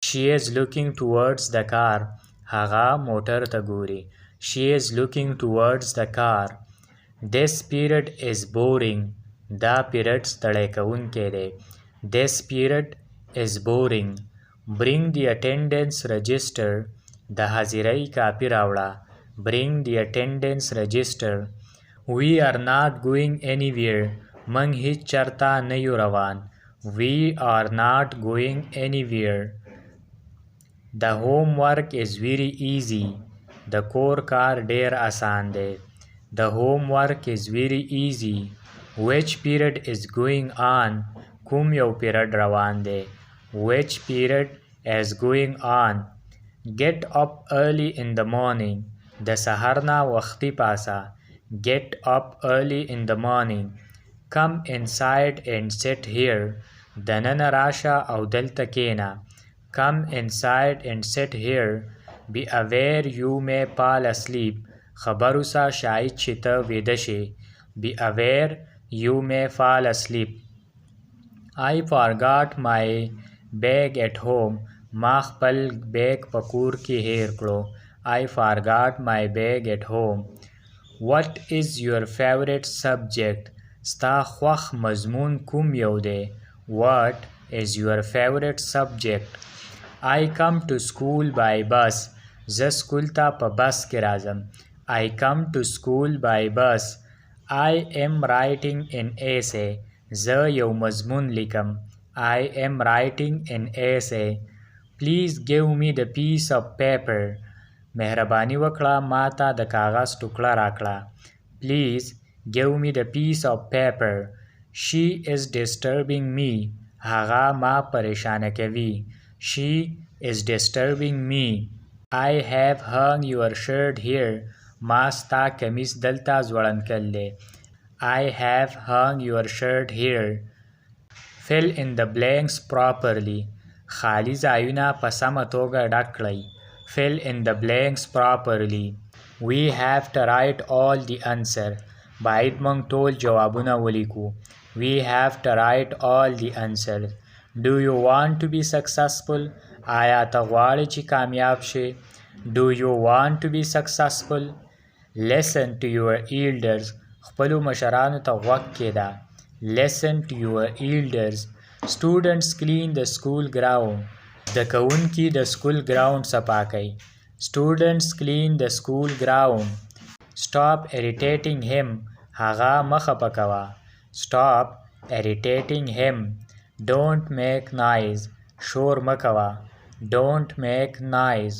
She is looking towards the car. هغه موټر ته ګوري. She is looking towards the car. This period is boring. دا پیریډ ستړی کوونکی دی. This period is boring. Bring the attendance register. د حاضرۍ کاپي راوړه. Bring the attendance register. We are not going anywhere. موږ هیڅ چرته نه یو روان. We are not going anywhere. The homework is very easy. د کور کار ډیر آسان دی. The homework is very easy. Which period is going on? کوم یو پیریډ روان دی. Which period is going on? Get up early in the morning. د سحر نه وختي پاسه. Get up early in the morning. Come inside and sit here. دننه راشه او دلته کېنه. Come inside and sit here. Be aware you may fall asleep. خبر اوسه شاید چې ته ویده شې. Be aware you may fall asleep. I forgot my bag at home. ما خپل بیگ په کور کې هیر کړو. I forgot my bag at home. What is your favorite subject? ستا خوښ مضمون کوم یو دی. What is your favorite subject? I come to school by bus. زه سکول ته په بس کې راځم. I come to school by bus. I am writing an essay. زه یو مضمون لیکم. I am writing an essay. Please give me the piece of paper. مهرباني وکړه ما ته د کاغذ ټوکړه راکړه. Please give me the piece of paper. She is disturbing me. هغه ما پریشانه کوي. She is disturbing me. I have hung your shirt here. ما ستا کمیس دلته ځوړند کړلی. I have hung your shirt here. Fill in the blanks properly. خالی ځایونه په سمه توګه ډک کړئ. Fill in the blanks properly. We have to write all the answer. باید موږ ټول جوابونه ولیکو. We have to write all the answers. Do you want to be successful? آیا ته غواړې چې کامیاب شې؟ Do you want to be successful? Listen to your elders. خپلو مشرانو ته غوږ کېږده. Listen to your elders. Students clean the school ground. زده کوونکي د سکول ګراوند صفا کوي. Students clean the school ground. Stop irritating him. هغه مه خفه کوه. Stop irritating him. Don't make noise. شور مه کوه. Don't make noise.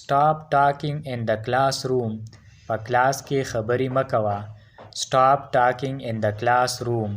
Stop talking in the classroom. په کلاس کې خبرې مه کوه. Stop talking in the classroom.